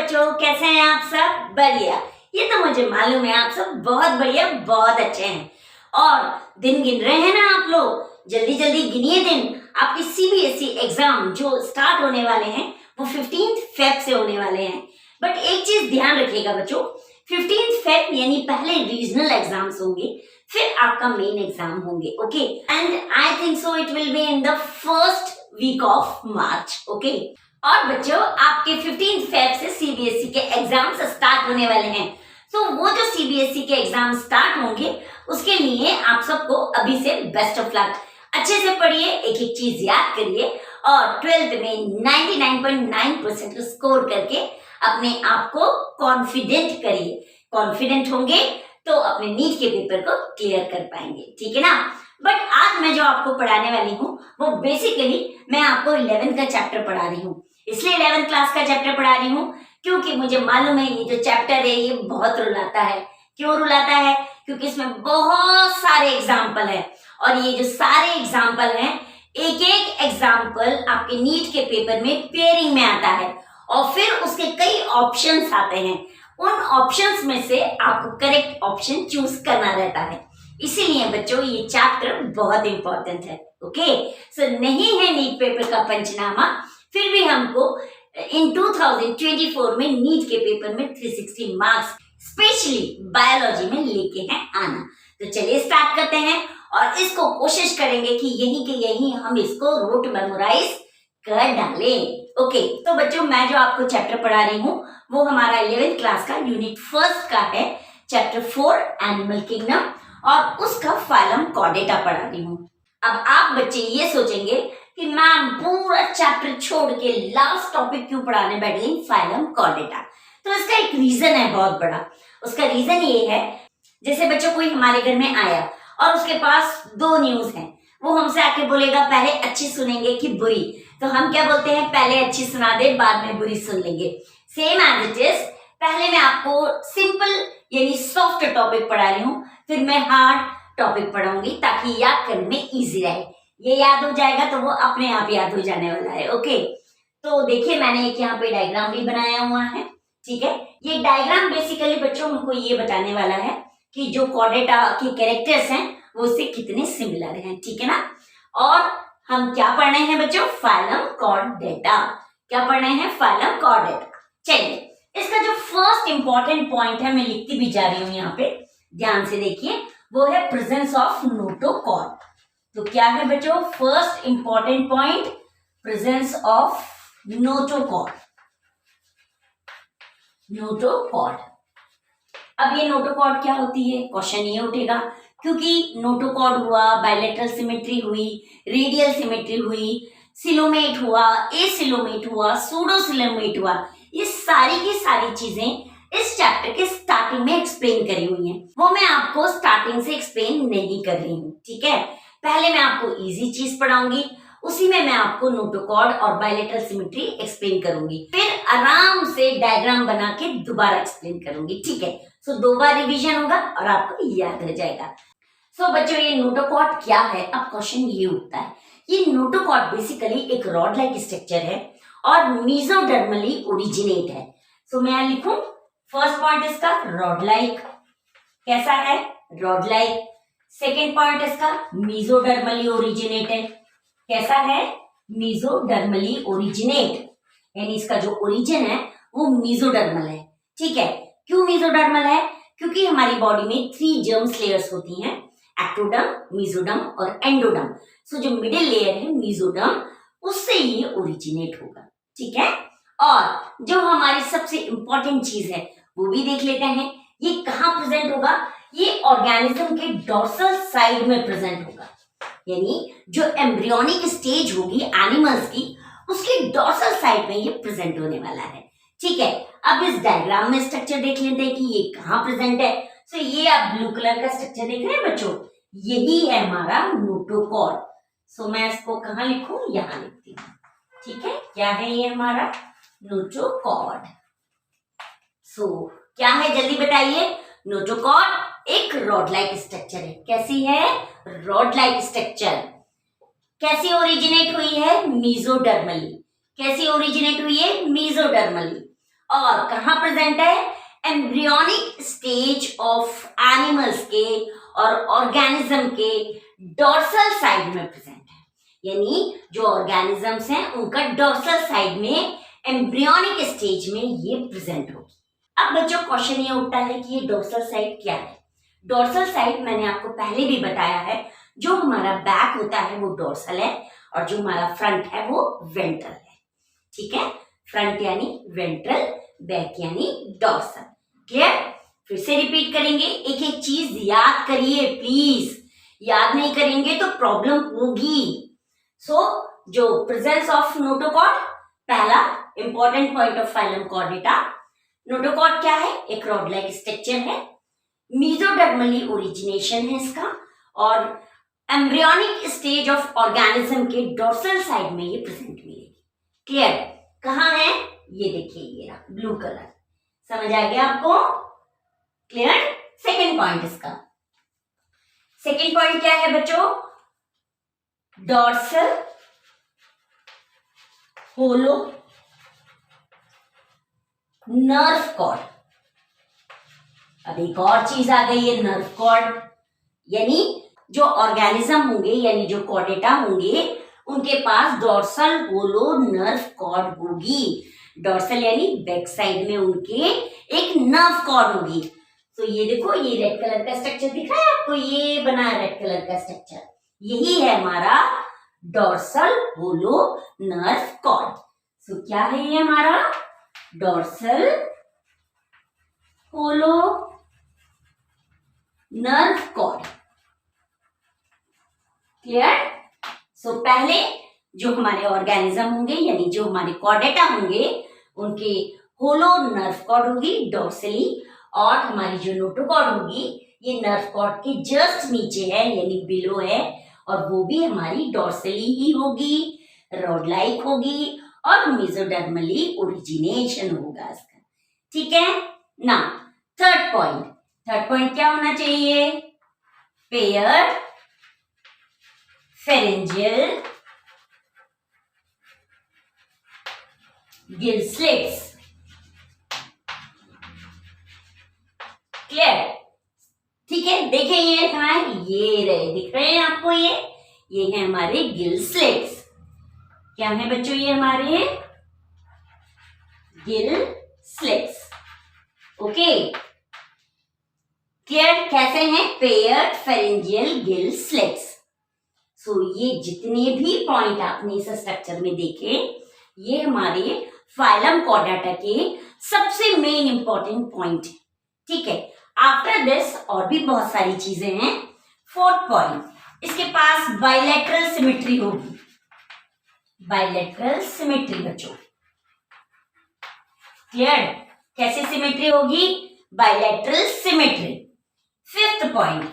बच्चों, कैसे हैं आप सब? बढ़िया। ये तो मुझे मालूम है आप सब बहुत बढ़िया, बहुत अच्छे हैं। और दिन गिन रहे हैं ना आप लोग? जल्दी जल्दी गिनिए दिन। आपके सीबीएसई एग्जाम जो स्टार्ट होने वाले हैं वो 15 फेब से होने वाले हैं। बट एक चीज ध्यान रखिएगा बच्चों, 15 फेब यानी पहले रीजनल एग्जाम्स होंगे, फिर आपका मेन एग्जाम होंगे। Okay, and I think so it will be in the first week of March. Okay, और बच्चों आपके 15 फेब से सीबीएसई के एग्जाम्स स्टार्ट होने वाले हैं। तो वो जो सीबीएसई के एग्जाम स्टार्ट होंगे उसके लिए आप सबको अभी से बेस्ट ऑफ लक। अच्छे से पढ़िए, एक एक चीज याद करिए और 12th में 99.9% स्कोर करके अपने आप को कॉन्फिडेंट करिए। कॉन्फिडेंट होंगे तो अपने नीट के पेपर को क्लियर कर पाएंगे, ठीक है ना। बट आज मैं जो आपको पढ़ाने वाली हूँ वो बेसिकली मैं आपको 11th का चैप्टर पढ़ा रही हूँ। इसलिए 11th क्लास का चैप्टर पढ़ा रही हूँ क्योंकि मुझे मालूम है ये जो चैप्टर है ये बहुत रुलाता है। क्यों रुलाता है? क्योंकि इसमें बहुत सारे एग्जाम्पल है और ये जो सारे एग्जाम्पल हैं, एक एक एग्जाम्पल आपके नीट के पेपर में पेयरिंग में आता है और फिर उसके कई ऑप्शंस आते हैं। उन ऑप्शंस में से आपको करेक्ट ऑप्शन चूज करना रहता है। इसीलिए बच्चों ये चैप्टर बहुत इंपॉर्टेंट है। ओके, सो नहीं है नीट पेपर का पंचनामा, फिर भी हमको इन 2024 में नीट के पेपर में 360 मार्क्स स्पेशली बायोलॉजी में लेके हैं आना। तो चलिए स्टार्ट करते हैं और इसको कोशिश करेंगे कि यहीं के यहीं हम इसको रूट मेमोराइज कर डालें। ओके, तो बच्चों मैं जो आपको चैप्टर पढ़ा रही हूँ वो हमारा 11th क्लास का यूनिट 1 का है, चैप्टर 4 एनिमल किंगडम, और उसका फाइलम कॉर्डेटा पढ़ा रही हूँ। अब आप बच्चे ये सोचेंगे कि मैम पूरा चैप्टर छोड़ के लास्ट टॉपिक क्यों पढ़ाने बैठ गई फाइलम कॉर्डेटा। तो इसका एक रीजन है बहुत बड़ा। उसका रीजन ये है, जैसे बच्चों कोई हमारे घर में आया और उसके पास दो न्यूज हैं, वो हमसे आके बोलेगा पहले अच्छी सुनेंगे कि बुरी, तो हम क्या बोलते हैं? पहले अच्छी सुना दे, बाद में बुरी सुन लेंगे। सेम एज इट इज, पहले मैं आपको सिंपल यानी सॉफ्ट टॉपिक पढ़ा रही हूँ, फिर मैं हार्ड टॉपिक पढ़ाऊंगी ताकि याद करने में इजी रहे। ये याद हो जाएगा तो वो अपने आप याद हो जाने वाला है। ओके, तो देखिए मैंने एक यहाँ पे डायग्राम भी बनाया हुआ है, ठीक है। ये डायग्राम बेसिकली बच्चों हमको ये बताने वाला है कि जो कॉर्डेटा के कैरेक्टर्स हैं वो उससे कितने सिमिलर हैं, ठीक है ना। और हम क्या पढ़ रहे हैं बच्चों? Phylum Chordata. क्या पढ़ रहे हैं? Phylum Chordata. चलिए, इसका जो फर्स्ट इंपॉर्टेंट पॉइंट है मैं लिखती भी जा रही हूँ यहाँ पे, ध्यान से देखिए, वो है प्रेजेंस ऑफ नोटोकॉर्ड। तो क्या है बच्चों first important point? Presence of notochord. Notochord. अब ये नोटोकॉर्ड क्या होती है? क्वेश्चन ये उठेगा, क्योंकि नोटोकॉर्ड हुआ, बायलैटरल सिमेट्री हुई, रेडियल सिमेट्री हुई, सिलोमेट हुआ, एसिलोमेट हुआ, सूडोसिलोमेट हुआ, ये सारी की सारी चीजें इस चैप्टर के स्टार्टिंग में एक्सप्लेन करी हुई हैं। वो मैं आपको स्टार्टिंग से एक्सप्लेन नहीं कर रही हूँ, ठीक है। पहले मैं आपको इजी चीज पढ़ाऊंगी, उसी में मैं आपको नोटोकॉर्ड और बायलैटरल सिमेट्री एक्सप्लेन करूंगी, फिर आराम से डायग्राम बना के दोबारा एक्सप्लेन करूंगी, ठीक है। सो 2 बार रिवीजन होगा और आपको याद हो जाएगा। सो बच्चों ये नोटोकॉर्ड क्या है? अब क्वेश्चन ये उठता है, ये नोटोकॉर्ड बेसिकली एक रॉड लाइक स्ट्रक्चर है और मेसोडर्मली ओरिजिनेट है। सो मैं लिखूं फर्स्ट पॉइंट इसका रॉड लाइक, कैसा है? Rod like. सेकेंड पॉइंट इसका मेसोडर्मली ओरिजिनेट है, कैसा है? मेसोडर्मली ओरिजिनेट, यानी इसका जो ओरिजिन है वो मेसोडर्मल है, ठीक है। क्यों मेसोडर्मल है? क्योंकि हमारी बॉडी में 3 जर्म लेयर्स होती हैं, एक्टोडर्म, मेसोडर्म और एंडोडर्म। सो जो मिडिल लेयर है मेसोडर्म, उससे ये ओरिजिनेट होगा, ठीक है। और जो हमारी सबसे इंपॉर्टेंट चीज है वो भी देख लेते हैं, ये कहाँ प्रेजेंट होगा? ये ऑर्गेनिज्म के डोर्सल साइड में प्रेजेंट होगा, यानी जो एम्ब्रियोनिक स्टेज होगी एनिमल्स की, उसके डोर्सल साइड में ये प्रेजेंट होने वाला है, ठीक है। अब इस डायग्राम में स्ट्रक्चर देख लेते हैं कि ये कहाँ प्रेजेंट है। सो ये आप ब्लू कलर का स्ट्रक्चर देख रहे हैं बच्चों, यही है हमारा नोटोकॉर्ड। सो मैं इसको कहाँ लिखूं? यहाँ लिखती हूँ, ठीक है। क्या है ये हमारा नोटोकॉर्ड? सो क्या है जल्दी बताइए? नोटोकॉर्ड एक रॉड लाइक स्ट्रक्चर है। कैसी है? Rod like structure. कैसी ओरिजिनेट हुई है? मेसोडर्मली। कैसी ओरिजिनेट हुई है? मेसोडर्मली। और कहाँ प्रेजेंट है? एम्ब्रियोनिक स्टेज ऑफ एनिमल्स के और ऑर्गेनिज्म के डोर्सल साइड में प्रेजेंट है। यानी जो ऑर्गेनिजम्स हैं उनका डोर्सल साइड में एम्ब्रियोनिक स्टेज में ये प्रेजेंट होगी। अब बच्चों क्वेश्चन ये उठता है कि ये डोर्सल साइड क्या है? डोर्सल साइड मैंने आपको पहले भी बताया है, जो हमारा बैक होता है वो डोर्सल है और जो हमारा फ्रंट है वो वेंट्रल है। ठीक है, फ्रंट यानी वेंट्रल, बैक यानी डोर्सल। क्लियर? फिर से रिपीट करेंगे, एक एक चीज याद करिए प्लीज, याद नहीं करेंगे तो प्रॉब्लम होगी। सो जो प्रेजेंस ऑफ नोटोकॉर्ड, पहला important point of phylum Chordata. Notochord क्या है? एक रॉड लाइक स्ट्रक्चर है, मीजोडर्मली ओरिजिनेशन है इसका, और एम्ब्रियोनिक स्टेज ऑफ ऑर्गेनिज्म के डोर्सल साइड में ये प्रेजेंट मिलेगी। क्लियर? कहाँ है? ये देखिए, ये रहा ब्लू कलर। समझ आ गया आपको? क्लियर? सेकेंड पॉइंट इसका, सेकेंड पॉइंट क्या है बच्चों? Dorsal hollow nerve cord. अब एक और चीज आ गई है, नर्व कॉर्ड। यानी जो ऑर्गेनिज्म होंगे यानी जो कॉर्डेटा होंगे उनके पास डोर्सल होलो नर्व कॉर्ड होगी। डोर्सल यानी बैक साइड में उनके एक नर्व कॉर्ड होगी। तो ये देखो, ये रेड कलर का स्ट्रक्चर दिख रहा है आपको, ये बना है रेड कलर का स्ट्रक्चर, यही है हमारा डोर्सल होलो नर्व कॉर्ड। तो क्या है ये हमारा dorsal hollow nerve cord. Clear? So पहले जो हमारे ऑर्गेनिज्म होंगे यानी जो हमारे कॉर्डेटा होंगे उनके होलो नर्व कॉर्ड होगी डोर्सली, और हमारी जो नोटोकॉर्ड होगी ये नर्व कॉर्ड के जस्ट नीचे है यानी बिलो है, और वो भी हमारी डोर्सली ही होगी, रॉड लाइक होगी और मेसोडर्मली ओरिजिनेशन होगा इसका। ठीक है ना? थर्ड पॉइंट क्या होना चाहिए? Paired pharyngeal gill slits। Clear? ठीक है, देखें ये कहाँ है, ये रहे, दिख रहे हैं आपको, ये है हमारे गिल स्लिट्स। क्या है बच्चों? ये हमारे गिल स्लिट्स। Okay, clear? कैसे हैं? Paired pharyngeal gill slits. So ये जितने भी पॉइंट आपने इस स्ट्रक्चर में देखे ये हमारे फाइलम कॉर्डेटा के सबसे मेन इंपॉर्टेंट पॉइंट है। ठीक है, आफ्टर दिस और भी बहुत सारी चीजें हैं। फोर्थ पॉइंट, इसके पास बाइलेटरल सिमेट्री होगी। बाइलेटरल सिमेट्री बच्चों, क्लियर? कैसे सिमेट्री होगी? Bilateral symmetry. फिफ्थ पॉइंट,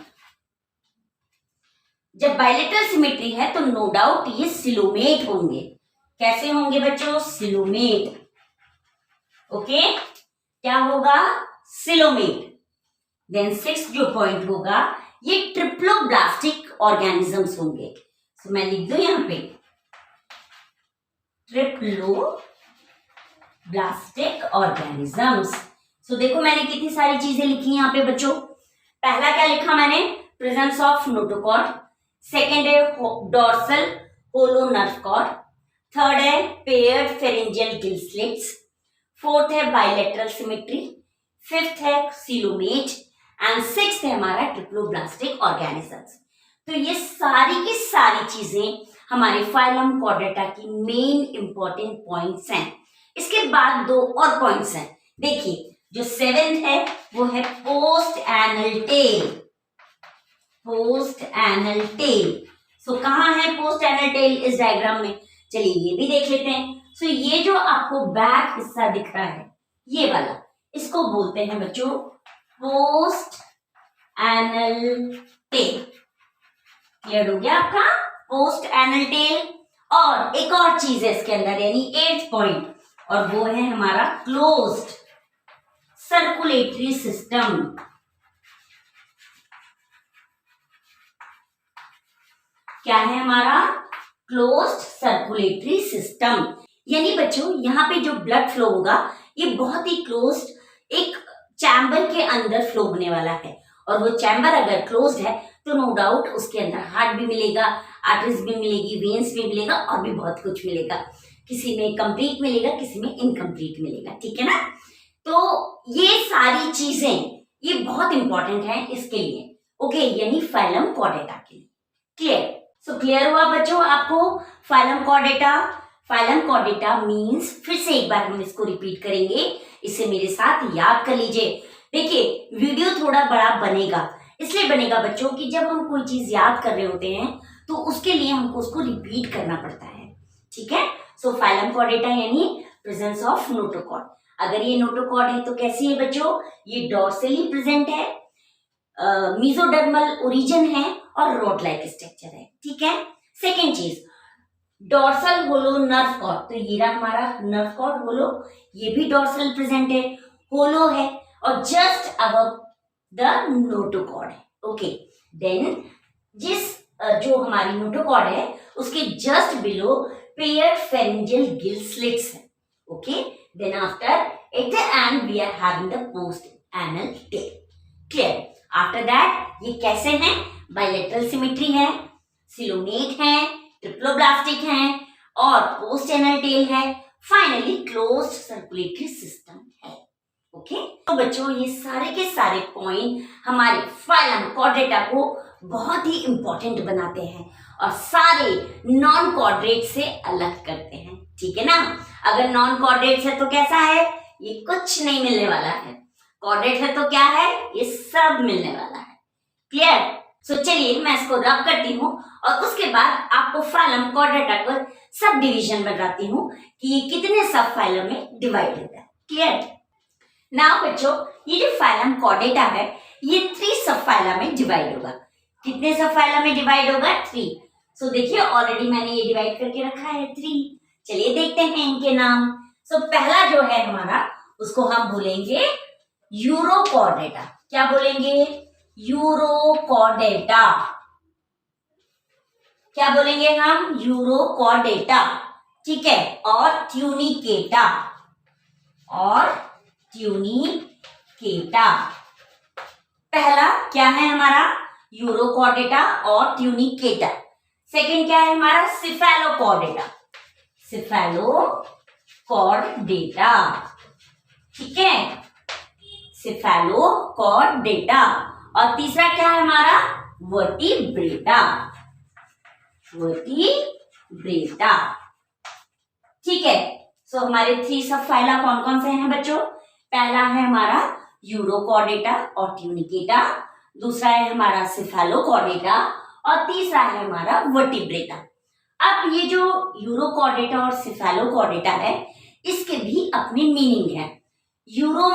जब बाइलेटरल सिमेट्री है तो नो डाउट ये सिलोमेट होंगे। कैसे होंगे बच्चों? सिलोमेट। ओके, क्या होगा? सिलोमेट। देन सिक्स्थ जो पॉइंट होगा ये ट्रिप्लोब्लास्टिक ऑर्गेनिजम्स होंगे। तो मैं लिख दूं यहां पे ट्रिप्लोब्लास्टिक ऑर्गेनिजम्स। सो देखो मैंने कितनी सारी चीजें लिखी यहाँ पे बच्चों। पहला क्या लिखा मैंने? Presence of notochord. सेकेंड है dorsal hollow nerve cord. Third है paired pharyngeal gill slits. Fourth है बाइलेटरल सिमेट्री। फिफ्थ है सिलोमेट एंड सिक्स्थ है हमारा ट्रिप्लोब्लास्टिक ऑर्गेनिजम्स। तो ये सारी की सारी चीजें हमारे फाइलम कॉर्डेटा की मेन इंपॉर्टेंट पॉइंट्स हैं। इसके बाद दो और पॉइंट्स हैं। देखिए, जो सेवेंथ है वो है post anal tail. Post anal tail. So कहाँ है पोस्ट एनल टेल इस डायग्राम में? चलिए ये भी देख लेते हैं। सो ये जो आपको बैक हिस्सा दिख रहा है ये वाला, इसको बोलते हैं बच्चों पोस्ट एनल टेल। क्लियर हो गया आपका? Post anal tell. और एक और चीज है इसके अंदर यानी एट्थ पॉइंट, और वो है हमारा क्लोज्ड सर्कुलेटरी सिस्टम। क्या है हमारा? Closed circulatory system. यानी बच्चों यहाँ पे जो ब्लड फ्लो होगा ये बहुत ही क्लोज्ड एक चैम्बर के अंदर फ्लो होने वाला है, और वो चैम्बर अगर क्लोज्ड है तो नो डाउट उसके अंदर हार्ट भी मिलेगा, आर्टरीज भी मिलेगी, वेन्स भी मिलेगा और भी बहुत कुछ मिलेगा। किसी में कंप्लीट मिलेगा, किसी में इनकम्प्लीट मिलेगा, ठीक है ना। तो ये सारी चीजें ये बहुत इंपॉर्टेंट है इसके लिए, ओके, यानी फाइलम कॉर्डेटा के लिए। क्लियर? सो क्लियर हुआ बच्चों आपको phylum Chordata? Phylum Chordata means, फिर से एक बार हम इसको रिपीट करेंगे, इसे मेरे साथ याद कर लीजिए। देखिए वीडियो थोड़ा बड़ा बनेगा, इसलिए बनेगा बच्चों कि जब हम कोई चीज याद कर रहे होते हैं तो उसके लिए हमको उसको रिपीट करना पड़ता है, ठीक है। सो फाइलम कॉर्डेटा यानी प्रेजेंस ऑफ नोटोकॉर्ड। अगर ये नोटोकॉर्ड है तो कैसी है बच्चों? ये डॉर्सली प्रेजेंट है, मेसोडर्मल ओरिजिन है और रॉड लाइक स्ट्रक्चर है, ठीक है। सेकेंड चीज, डॉर्सल होलो नर्व कॉर्ड, तो ये रहा हमारा नर्व कॉर्ड होलो, ये भी डॉर्सल प्रेजेंट है, होलो है और जस्ट अबव द नोटोकॉर्ड है, ओके। देन जिस जो हमारी नोटोकॉर्ड है उसके just below paired pharyngeal gill slits है, okay. Then after at the end we are having the post anal tail. Clear? After that ये कैसे हैं? बायलेटरल सिमेट्री है, सिलोनेट है, ट्रिप्लोब्लास्टिक है और पोस्ट एनल टेल है, फाइनली क्लोज्ड सर्कुलेटरी सिस्टम है, ओके। तो बच्चों ये सारे के सारे पॉइंट हमारे फाइलम कॉर्डेटा को बहुत ही इंपॉर्टेंट बनाते हैं और सारे नॉन कॉर्डेट से अलग करते हैं, ठीक है ना। अगर नॉन कॉर्डेट है तो कैसा है? ये कुछ नहीं मिलने वाला है, कॉर्डेट है तो क्या है? ये सब मिलने वाला है। क्लियर? सो चलिए मैं इसको रब करती हूँ और उसके बाद आपको फाइलम कॉर्डेटा को सब डिवीजन बताती हूँ कि ये कितने सब फाइलम में डिवाइड होता है। क्लियर? नाउ बच्चों ये जो फाइलम कॉर्डेटा है ये 3 सब फाइलम में डिवाइड होगा। कितने सब फाइलम में डिवाइड होगा? 3। सो देखिए ऑलरेडी मैंने ये डिवाइड करके रखा है 3। चलिए देखते हैं इनके नाम। सो पहला जो है हमारा उसको हम बोलेंगे यूरोकॉर्डेटा। क्या बोलेंगे? यूरोकॉर्डेटा। क्या बोलेंगे हम? यूरोकॉर्डेटा, ठीक है। और ट्यूनिकेटा, और ट्यूनिकेटा। पहला क्या है हमारा? यूरोकॉर्डेटा और ट्यूनिकेटा। सेकंड क्या है हमारा? सिफेलोकॉर्डेटा, सिफेलोकॉर्डेटा, ठीक है, सिफेलोकॉर्डेटा। और तीसरा क्या है हमारा? वर्टिब्रेटा, वर्टिब्रेटा, ठीक है। सो हमारे 3 सब फाइला कौन कौन से हैं बच्चों? पहला है हमारा यूरोकॉर्डेटा और ट्यूनिकेटा, दूसरा है हमारा सिफेलोकॉर्डेटा और तीसरा है हमारा वर्टिब्रेटा। अब ये जो यूरोकॉर्डेटा और सिफेलोकॉर्डेटा है इसके भी अपनी मीनिंग है। यूरो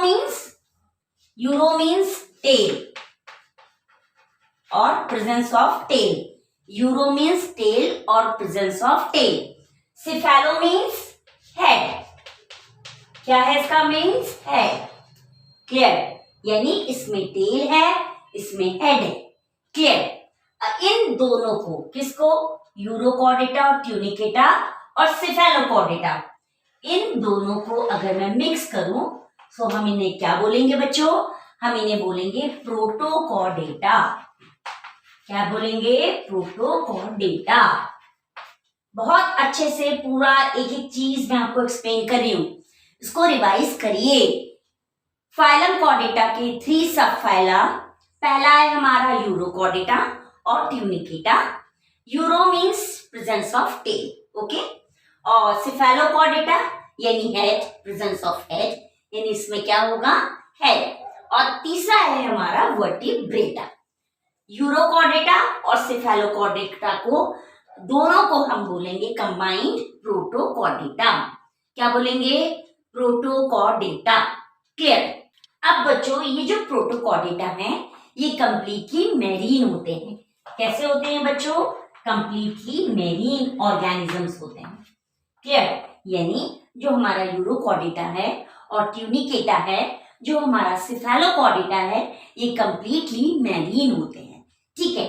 मीन्स टेल और presence of tail, uro means tail और presence of tail. Cephalo means head, क्या है इसका मीन्स? हेड। क्लियर? यानी इसमें टेल है, इसमें हेड है। क्लियर? इन दोनों को, किसको? यूरोकॉर्डेटा और ट्यूनिकेटा और सिफेलोकॉर्डेटा, इन दोनों को अगर मैं मिक्स करूं तो हम इन्हें क्या बोलेंगे बच्चों? हम इन्हें बोलेंगे प्रोटोकॉर्डेटा। क्या बोलेंगे? प्रोटोकॉर्डेटा। बहुत अच्छे से पूरा एक एक चीज मैं आपको एक्सप्लेन कर रही हूं, इसको रिवाइज करिए। फाइलम कॉर्डेटा के 3 सब फाइला, पहला है हमारा यूरोकॉर्डेटा और tunicata. Uro means presence of tail, okay. और सिफेलोकॉर्डेटा यानी हेड, प्रेजेंस ऑफ हेड, यानी इसमें क्या होगा? हेड। और तीसरा है हमारा वर्टिब्रेटा। यूरोकॉर्डेटा और सिफेलोकॉर्डेटा को दोनों को हम बोलेंगे कंबाइंड प्रोटोकॉर्डेटा। क्या बोलेंगे? प्रोटोकॉर्डेटा। क्लियर? अब बच्चों ये जो प्रोटोकॉर्डेटा है ये कंप्लीटली मैरीन होते हैं। कैसे होते हैं बच्चों? कंप्लीटली मैरीन ऑर्गेनिजम्स होते हैं। क्लियर? यानी जो हमारा यूरोकॉर्डेटा है और ट्यूनिकेटा है, जो हमारा सिफेलोकॉर्डेटा है, ये कंप्लीटली मैरीन होते हैं, ठीक है।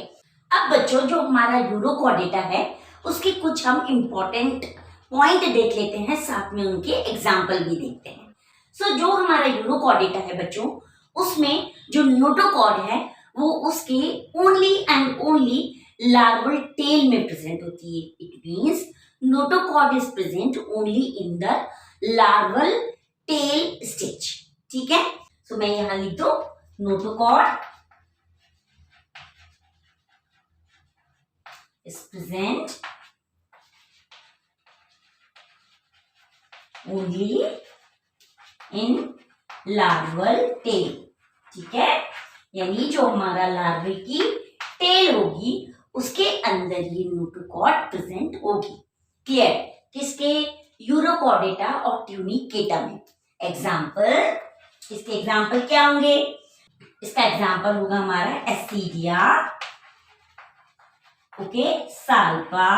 अब बच्चों जो हमारा यूरोकॉर्डेटा है उसके कुछ हम इंपॉर्टेंट पॉइंट देख लेते हैं, साथ में उनके एग्जाम्पल भी देखते हैं। सो जो हमारा यूरोकॉर्डेटा है बच्चों, उसमें जो नोटोकॉर्ड है वो उसके only and only larval tail में प्रेजेंट होती है। It means notochord is present only in the larval tail stage. ठीक है, सो मैं यहां लिख दू notochord is present only in larval tail. ठीक है, यानी जो हमारा लार्वे की टेल होगी उसके अंदर ये नोटोकॉर्ड प्रेजेंट होगी। क्लियर? किसके? यूरोकॉर्डेटा और ट्यूनिकेटा में। एग्जाम्पल, इसके एग्जाम्पल क्या होंगे? इसका एग्जाम्पल होगा हमारा एस्सीडिया, ओके, साल्पा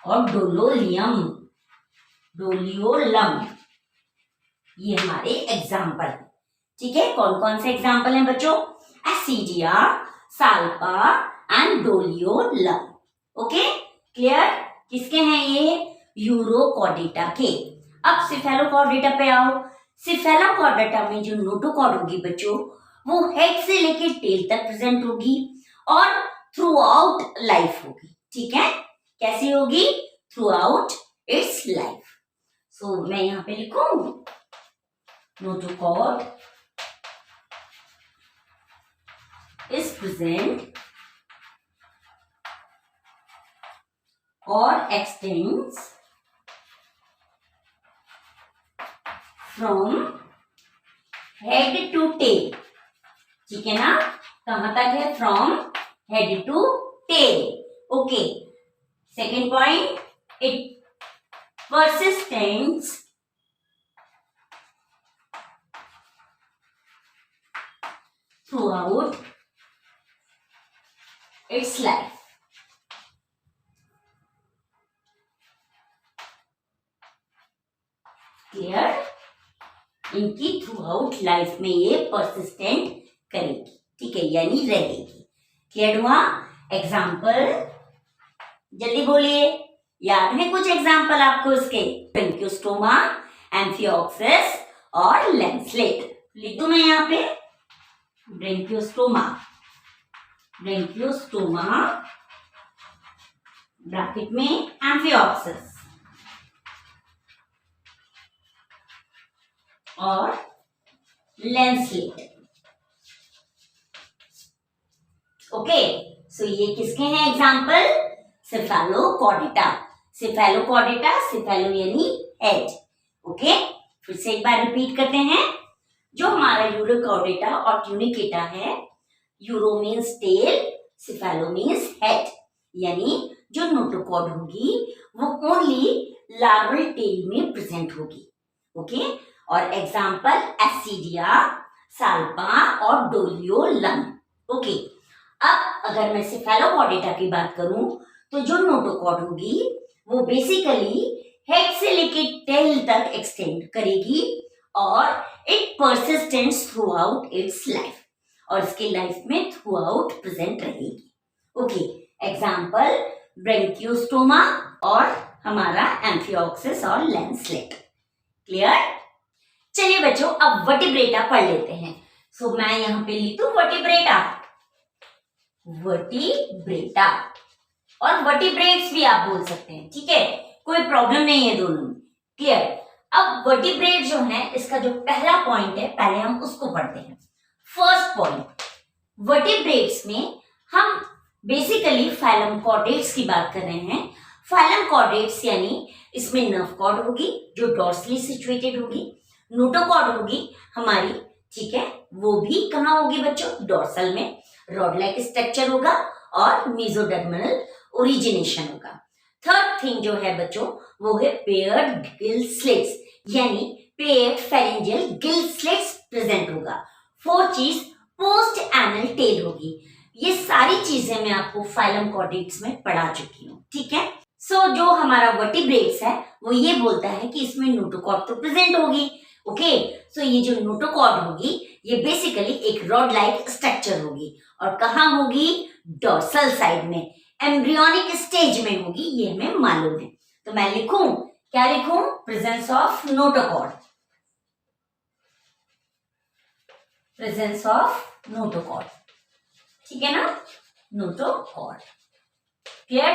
और डोलोलियम, डोलियोलम, ये हमारे एग्जाम्पल। ठीक है, कौन कौन से एग्जाम्पल हैं बच्चों? Ascidia, Salpa and Doliolum. Okay, clear? किसके हैं ये? यूरोकॉर्डेटा के। अब सिफेलोकॉर्डेटा पे आओ। सिफेलोकॉर्डेटा में जो नोटोकॉर्ड होगी बच्चों, वो हेड से लेके टेल तक प्रेजेंट होगी और थ्रू आउट लाइफ होगी। ठीक है, कैसी होगी? Throughout its life. So मैं यहां पे लिखूं notochord is present or extends from head to tail। ठीक है ना, कहां तक है? From head to tail. Okay, second point, it persistence throughout its life। Clear? इनकी थ्रू आउट लाइफ में ये परसिस्टेंट करेगी। ठीक है, यानी रहेगी। क्लियर हुआ? एग्जाम्पल जल्दी बोलिए, याद है कुछ एग्जाम्पल आपको इसके? ब्रैंकियोस्टोमा, एम्फिओक्सिस और लैंसलेट। लिख दूं मैं यहाँ पे ब्रैंकियोस्टोमा, ब्रैंकियोस्टोमा ब्रैकेट में एम्फिओक्सिस और लैंसलेट। ओके, सो ये किसके हैं एग्जाम्पल? सिफेलोकॉर्डेटा। सिफेलोकॉर्डेटा, सिफेलो यानी हेड। ओके, फिर से एक बार रिपीट करते हैं। जो हमारा यूरोकॉर्डेटा और ट्यूनिकेटा है, uro means tail, cephalo means head, यानी जो नोटोकॉर्ड होगी वो ओनली लार्वल टेल में प्रेजेंट होगी। ओके, और एग्जाम्पल एस्सीडिया, साल्पा और डोलियोलम। ओके, अब अगर मैं सिफेलोकॉर्डेटा की बात करूं तो जो नोटोकॉर्ड होगी वो बेसिकली हेड से लेके टेल तक एक्सटेंड करेगी और it persistents throughout its life, और इसकी लाइफ में थ्रू आउट प्रेजेंट रहेगी। ओके, एग्जाम्पल ब्रैंकियोस्टोमा और हमारा एम्फिओक्सिस और लैंसलेट। क्लियर? चलिए बच्चों, अब वर्टिब्रेटा पढ़ लेते हैं। सो मैं यहां पे लिख दूं वर्टिब्रेटा, वर्टिब्रेटा, और वर्टिब्रेट्स भी आप बोल सकते हैं। ठीक है, कोई प्रॉब्लम नहीं है दोनों में। क्लियर? अब वर्टिब्रेट जो है, इसका जो पहला पॉइंट है, पहले हम उसको पढ़ते हैं। फर्स्ट पॉइंट, वर्टिब्रेट्स में हम बेसिकली फाइलम कॉर्डेट्स की बात कर रहे हैं। फाइलम कॉर्डेट्स यानी इसमें नर्व कॉर्ड होगी जो डॉर्सली सिचुएटेड होगी, नोटोकॉर्ड होगी हमारी, ठीक है, वो भी कहाँ होगी बच्चों? डॉर्सल में। रॉड लाइक स्ट्रक्चर होगा और मेसोडर्मल ओरिजिनेशन होगा। थर्ड थिंग जो है बच्चों वो है पेयर्ड गिल स्लिट्स, यानी paired pharyngeal gill slits present होगा। फोर्थ चीज पोस्ट एनल टेल होगी। ये सारी चीजें मैं आपको फाइलम कॉर्डेट्स में पढ़ा चुकी हूँ। ठीक है, सो जो हमारा वर्टिब्रेट्स है वो ये बोलता है कि इसमें नोटोकॉर्ड तो प्रेजेंट होगी। ओके, सो ये जो नोटोकॉर्ड होगी ये बेसिकली एक रॉड लाइक स्ट्रक्चर होगी, और कहाँ होगी? डॉर्सल साइड में, एम्ब्रियोनिक स्टेज में होगी, ये हमें मालूम है। तो मैं लिखूं, क्या लिखूं? Presence of notochord. Presence of notochord, ठीक है ना, नोटोकॉर्ड। क्लियर?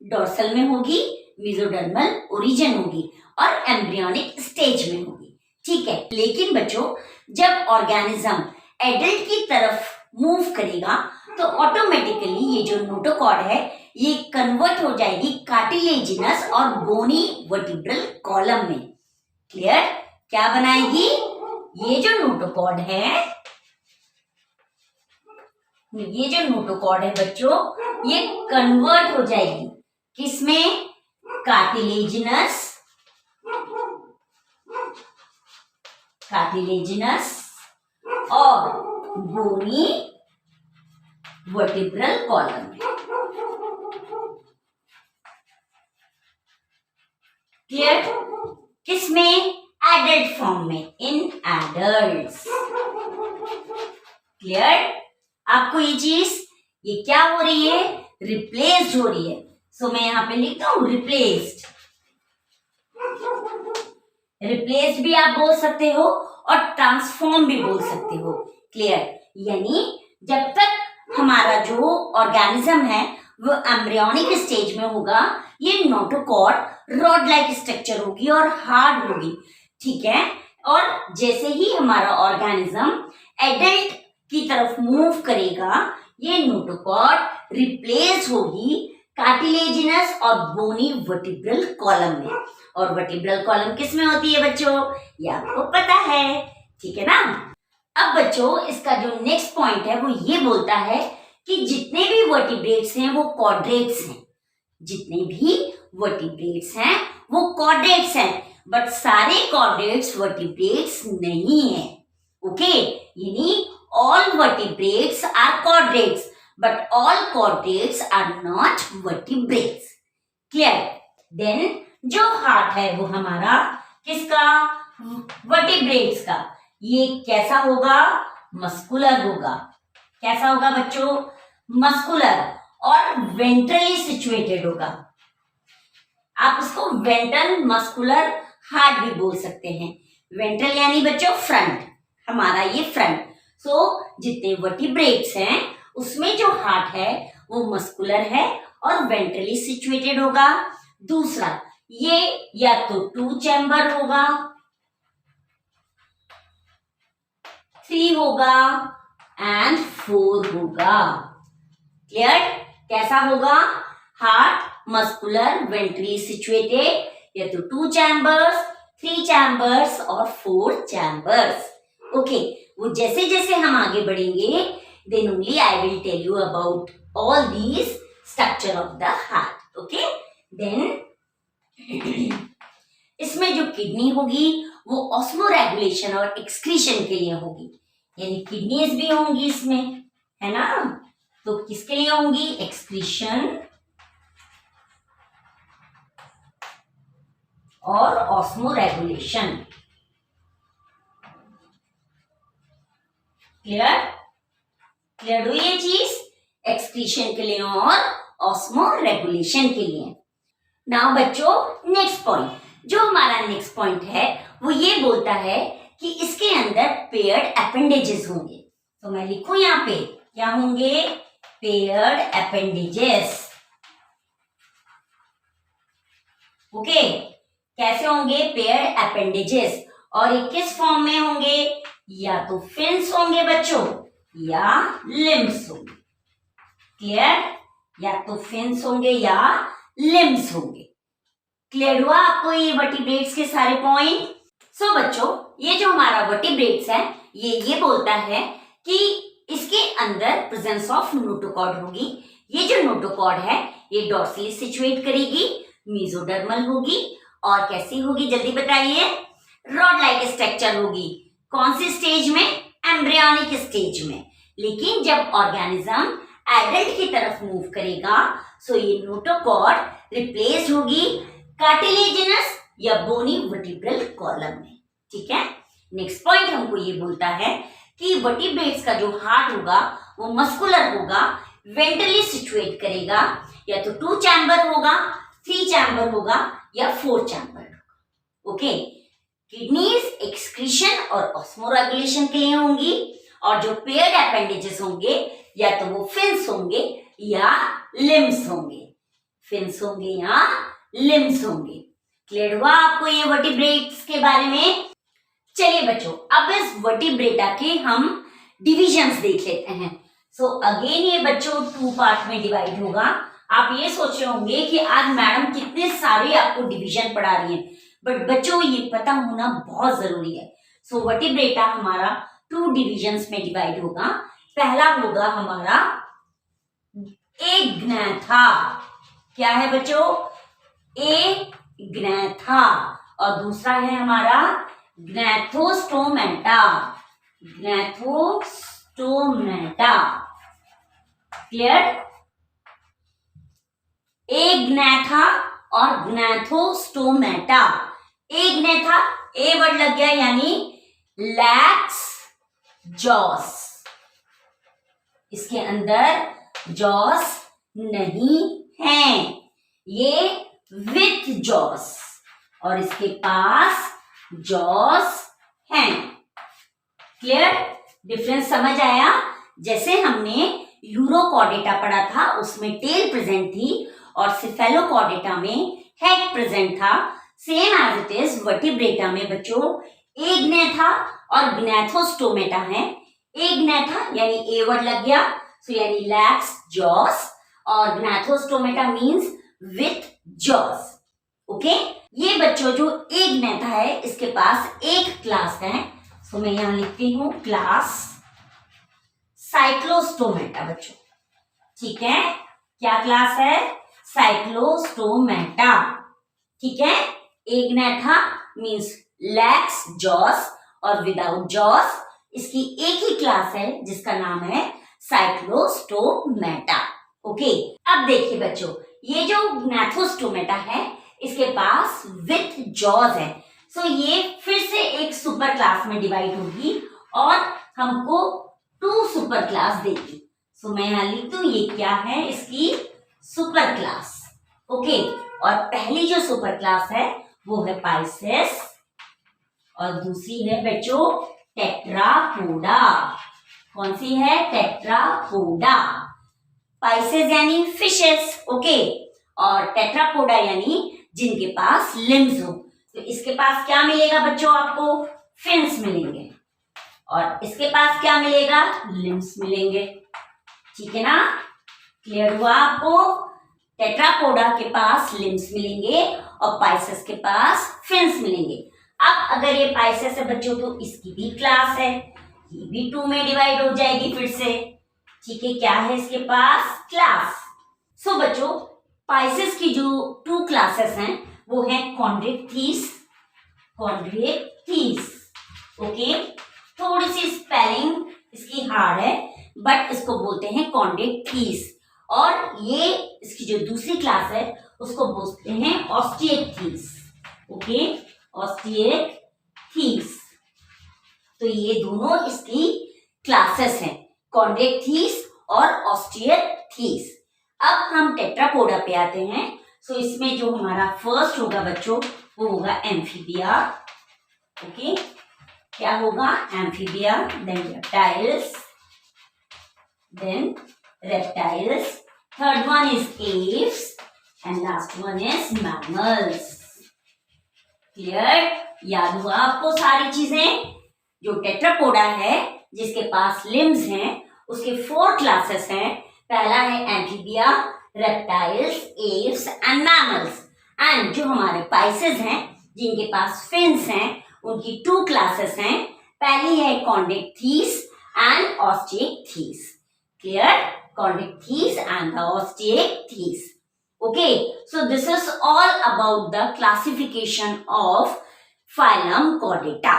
डोर्सल में होगी, मेसोडर्मल ओरिजिन होगी और एम्ब्रियोनिक स्टेज में होगी, ठीक है। लेकिन बच्चों जब ऑर्गेनिज्म एडल्ट की तरफ मूव करेगा तो ऑटोमेटिकली ये जो नोटोकॉर्ड है ये कन्वर्ट हो जाएगी कार्टिलेजिनस और बोनी वर्टिब्रल कॉलम में। क्लियर? क्या बनाएगी? ये जो नोटोकॉर्ड है, ये जो नोटोकॉर्ड है बच्चों, ये कन्वर्ट हो जाएगी किसमें? कार्टिलेजिनस और बोनी वर्टिब्रल कॉलम में। क्लियर? किसमें? एडल्ट फॉर्म में, इन एडल्ट्स। क्लियर? आपको ये चीज ये क्या हो रही है? रिप्लेस्ड हो रही है। सो मैं यहां पे लिखता हूं रिप्लेस्ड। रिप्लेस्ड भी आप बोल सकते हो और ट्रांसफॉर्म भी बोल सकते हो। क्लियर? यानी जब तक हमारा जो ऑर्गेनिज्म है वो एम्ब्रियोनिक स्टेज में होगा, ये नोटोकॉर्ड रॉड लाइक स्ट्रक्चर होगी और हार्ड होगी, ठीक है। और जैसे ही हमारा ऑर्गेनिज्म एडल्ट की तरफ मूव करेगा, ये नोटोकॉर्ड रिप्लेस होगी कार्टिलेजिनस और बोनी वर्टिब्रल कॉलम में। और वर्टिब्रल कॉलम किस में होती है बच्चों? ये आपको पता है, ठीक है ना। अब बच्चों इसका जो नेक्स्ट पॉइंट है वो ये बोलता है कि जितने भी वर्टिब्रेट्स हैं वो कॉर्डेट्स हैं। जितने भी वर्टिब्रेट्स हैं वो कॉर्डेट्स हैं, बट सारे कॉर्डेट्स वर्टिब्रेट्स नहीं है। ओके, यानी all vertebrates are chordates but all chordates are not vertebrates. Clear? Then जो हार्ट है वो हमारा किसका? वर्टिब्रेट्स का। ये कैसा होगा? मस्कुलर होगा। कैसा होगा बच्चों? मस्कुलर और वेंट्रली सिचुएटेड होगा। आप उसको वेंट्रल मस्कुलर हार्ट भी बोल सकते हैं। वेंट्रल यानी बच्चों फ्रंट, हमारा ये फ्रंट। जितने वर्टिब्रेट्स हैं उसमें जो हार्ट है वो मस्कुलर है और वेंट्रली सिचुएटेड होगा। दूसरा, ये या तो 2 चैम्बर होगा, 3 होगा एंड 4 होगा। क्लियर? कैसा होगा? हार्ट मस्कुलर वेंट्रली सिचुएटेड, या तो 2 चैम्बर्स, 3 चैम्बर्स और 4 चैम्बर्स। ओके, वो जैसे जैसे हम आगे बढ़ेंगे then only I will tell you about all these structure of the heart. Okay, then इसमें जो किडनी होगी वो ऑस्मोरेगुलेशन और एक्सक्रीशन के लिए होगी, यानी किडनीज भी होंगी इसमें, है ना। तो किसके लिए होंगी? एक्सक्रीशन और ऑस्मोरेगुलेशन। क्लियर? क्लियर हुई ये चीज? एक्सक्रीशन के लिए और ऑस्मो रेगुलेशन के लिए। नाउ बच्चों नेक्स्ट पॉइंट, जो हमारा नेक्स्ट पॉइंट है वो ये बोलता है कि इसके अंदर पेयर्ड अपेंडेजेस होंगे। तो मैं लिखूं यहाँ पे क्या होंगे? Paired appendages. ओके, कैसे होंगे? Paired appendages. और ये किस फॉर्म में होंगे? या तो फिन्स होंगे बच्चों या लिम्स होंगे। क्लियर? या तो फिन्स होंगे या लिम्स होंगे। क्लियर हुआ आपको ये वर्टिब्रेट्स के सारे पॉइंट? सो बच्चों ये जो हमारा वर्टिब्रेट्स है ये बोलता है कि इसके अंदर प्रेजेंस ऑफ नोटोकॉर्ड होगी। ये जो नोटोकॉर्ड है ये डॉर्सली सिचुएट करेगी, मेसोडर्मल होगी और कैसी होगी जल्दी बताइए? रॉड लाइक स्ट्रक्चर होगी। कौन सी स्टेज में? एम्ब्रियोनिक स्टेज में। लेकिन जब ऑर्गेनिज्म एडल्ट की तरफ मूव करेगा सो ये नोटोकॉर्ड रिप्लेस होगी कार्टिलेजिनस या बोनी वर्टिब्रल कॉलम में। ठीक है, नेक्स्ट पॉइंट हमको ये बोलता है कि वर्टिब्रेट्स का जो हार्ट होगा वो मस्कुलर होगा, वेंट्रली सिचुएट करेगा, या तो 2 चैम्बर होगा, 3 चैम्बर होगा या 4 चैम्बर होगा। ओके, किडनीज एक्सक्रीशन और ऑस्मोरेगुलेशन के लिए होंगी और जो पेयर्ड अपेंडेजेस होंगे या तो वो फिन्स होंगे या लिम्स होंगे, फिन्स होंगे या लिम्स होंगे। क्लियर हुआ आपको ये वर्टिब्रेट्स के बारे में? चलिए बच्चों, अब इस वर्टिब्रेटा के हम डिविजन्स देख लेते हैं। सो अगेन ये बच्चों 2 पार्ट में डिवाइड होगा। आप ये सोच रहे होंगे कि आज मैडम कितने सारे आपको डिवीजन पढ़ा रही हैं, बट बच्चों ये पता होना बहुत जरूरी है। सो वर्टिब्रेटा हमारा 2 डिविजन्स में डिवाइड होगा। पहला होगा हमारा एग्नैथा। क्या है बच्चों? एग्नैथा। और दूसरा है हमारा ग्नैथोस्टोमेटा। ग्नैथोस्टोमेटा। क्लियर? एग्नैथा और ग्नैथोस्टोमेटा। एग्नैथा, ए वर्ड लग गया यानी लैक्स जॉस, इसके अंदर जॉस नहीं है, ये विथ जॉस और इसके पास जॉस हैं। क्लियर? डिफरेंस समझ आया? जैसे हमने यूरोकॉर्डेटा पढ़ा था उसमें टेल प्रेजेंट थी और सिफेलोकॉर्डेटा में हेड प्रेजेंट था, same as it is vertebrata में बच्चों एग्नैथा और ग्नैथोस्टोमेटा है। एग्नैथा यानी ए वर्ड लग गया, सो यानी लैक्स जॉस, और gnathostomata means with jaws. Okay, ये बच्चों जो एग्नैथा है इसके पास एक क्लास है, सो मैं यहां लिखती हूं क्लास साइक्लोस्टोमेटा बच्चों। ठीक है, क्या क्लास है? साइक्लोस्टोमेटा। ठीक है, एग्नैथा मींस लैक्स जॉस और विदाउट जॉस, इसकी एक ही क्लास है जिसका नाम है साइक्लोस्टोमेटा। ओके, अब देखिए बच्चों, ये जो ग्नैथोस्टोमेटा है इसके पास विथ जॉज है, सो ये फिर से एक सुपर क्लास में डिवाइड होगी और हमको 2 सुपर क्लास देगी। सो मैं यहां लिख दूं ये क्या है, इसकी सुपर क्लास। ओके, और पहली जो सुपर क्लास है वो है पाइसेस और दूसरी है बच्चों टेट्रापोडा। कौन सी है? टेट्रापोडा। पाइसेस यानी फिशेस, ओके, और टेट्रापोडा यानी जिनके पास लिम्स हो। तो इसके पास क्या मिलेगा बच्चों? आपको फिन्स मिलेंगे और इसके पास क्या मिलेगा? लिम्स मिलेंगे। ठीक है ना? क्लियर हुआ आपको? टेट्रापोडा के पास लिम्स मिलेंगे और पाइसेस के पास फिन्स मिलेंगे। अब अगर ये पाइसेस है बच्चों तो इसकी भी क्लास है, ये भी 2 में डिवाइड हो जाएगी फिर से। ठीक है, क्या है इसके पास? क्लास। सो बच्चों पाइसेस की जो 2 क्लासेस हैं वो है कॉन्ड्रिक्थीस, कॉन्ड्रिक्थीस। ओके, थोड़ी सी स्पेलिंग इसकी हार्ड है बट इसको बोलते हैं कॉन्ड्रिक्थीस। और ये इसकी जो दूसरी क्लास है उसको बोलते हैं ऑस्टिएक्थीस। ओके, ऑस्टिएक्थीस। तो ये दोनों इसकी क्लासेस हैं, कॉन्ड्रिक्थीस और ऑस्टिएक्थीस। अब हम टेट्रापोडा पे आते हैं। सो इसमें जो हमारा फर्स्ट होगा बच्चों वो होगा एम्फीबिया। ओके, क्या होगा? Amphibia, then reptiles, third one is apes and last one is mammals. Clear? याद हुआ आपको सारी चीजें? जो टेट्रापोडा है जिसके पास लिम्स हैं उसके 4 क्लासेस हैं। पहला है amphibia, reptiles, apps and mammals. And जो हमारे पाइसेस हैं जिनके पास फिन्स हैं उनकी 2 क्लासेस हैं। पहली है Chondrichthyes and Osteichthyes. Clear? Chondrichthyes and the Osteichthyes. Okay, so this is all about the classification of phylum Chordata.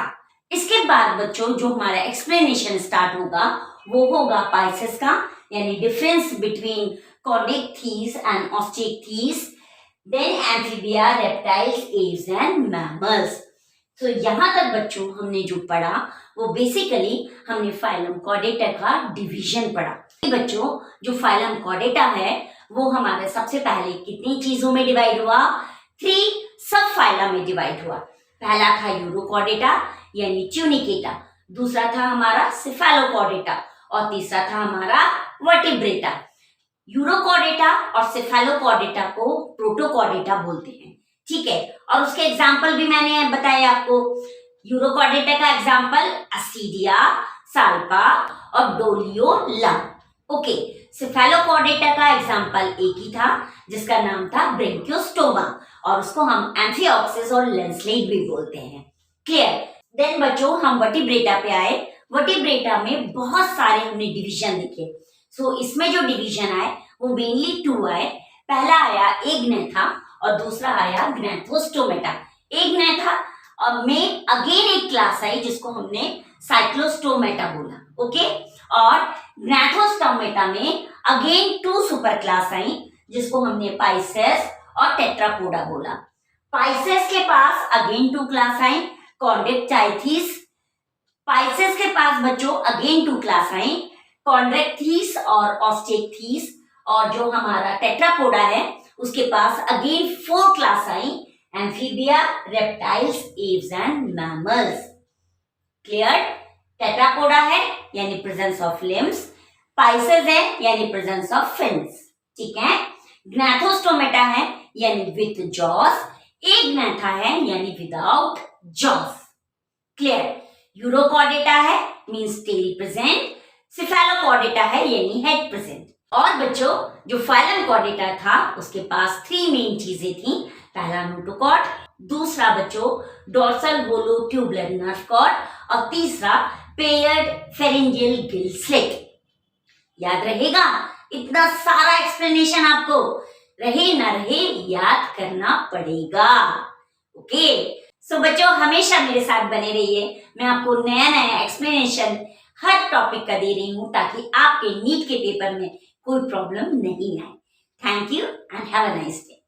इसके बाद बच्चों जो हमारा एक्सप्लेनेशन स्टार्ट होगा वो होगा पाइसेस का, यानी डिफरेंस बिटवीन कॉर्डिक्थीस and Osteichthyes, then Amphibia, Reptiles, Aves and Mammals. तो यहाँ तक बच्चों हमने जो पढ़ा वो बेसिकली हमने फाइलम कॉर्डेटा का डिवीजन पढ़ा। बच्चों जो फाइलम कॉर्डेटा है वो हमारे सबसे पहले कितनी चीजों में डिवाइड हुआ? 3 सब फाइला में डिवाइड हुआ। पहला था यूरोकॉर्डेटा यानी ट्यूनिकेटा, दूसरा था हमारा सेफेलोपॉडेटा और तीसरा था हमारा वर्टिब्रेटा। यूरोकॉर्डेटा और सेफेलोपॉडेटा को प्रोटोकॉर्डेटा बोलते हैं, ठीक है। और उसके एग्जाम्पल भी मैंने बताया आपको। यूरोकॉर्डेटा का एग्जाम्पल एसिडिया, साल्पा और डोलियोलम। ओके, सेफेलोपॉडेटा का एग्जाम्पल एक ही था जिसका नाम था ब्रेंकियोस्टोमा और उसको हम एम्फिऑक्सिस और लैंसलेट भी बोलते हैं। क्लियर? देन बच्चों हम वर्टिब्रेटा पे आए। वर्टिब्रेटा में बहुत सारे हमने डिवीजन देखे। सो इसमें जो डिवीजन आए वो मेनली 2 आए। पहला आया एग्नेथा और दूसरा आया ग्नैथोस्टोमेटा। एग्नेथा में अगेन एक क्लास आई जिसको हमने साइक्लोस्टोमेटा बोला, ओके। और ग्नैथोस्टोमेटा में अगेन 2 सुपर क्लास आई जिसको हमने पाइसेस और टेट्रापोडा बोला। पाइसेस के पास अगेन 2 क्लास आई, कॉन्ड्रेक्टाइथिस। पाइसेस के पास बच्चों अगेन 2 क्लास आई, कॉन्ड्रेक्थिस और ऑस्टेक्थिस। और जो हमारा टेट्रापोडा है उसके पास अगेन 4 क्लास आई, Amphibia, Reptiles, Aves and Mammals. Clear? Tetrapoda है यानी प्रेजेंस ऑफ लिम्स, पाइसेस है यानी प्रेजेंस ऑफ फिन्स, ठीक है। ग्नैथोस्टोमेटा है यानी विथ जॉस, एग्नेथा है यानी विदाउट जॉस। क्लियर? यूरोकॉर्डेटा है मींस टेल प्रेजेंट, सेफेलोपॉडेटा है यानी हेड प्रेजेंट। और बच्चों जो फाइलम कॉर्डेटा था उसके पास 3 मेन चीजें थी। पहला नोटोकॉर्ड, दूसरा बच्चों dorsal hollow tubular nerve cord और तीसरा पेयर्ड फेरिंजियल गिल स्लिट। याद रहेगा? इतना सारा एक्सप्लेनेशन आपको रहे ना रहे याद करना पड़ेगा, ओके। सो बच्चों हमेशा मेरे साथ बने रहिए। मैं आपको नया नया एक्सप्लेनेशन हर टॉपिक का दे रही हूँ ताकि आपके नीट के पेपर में कोई प्रॉब्लम नहीं आए। Thank you and have a nice day.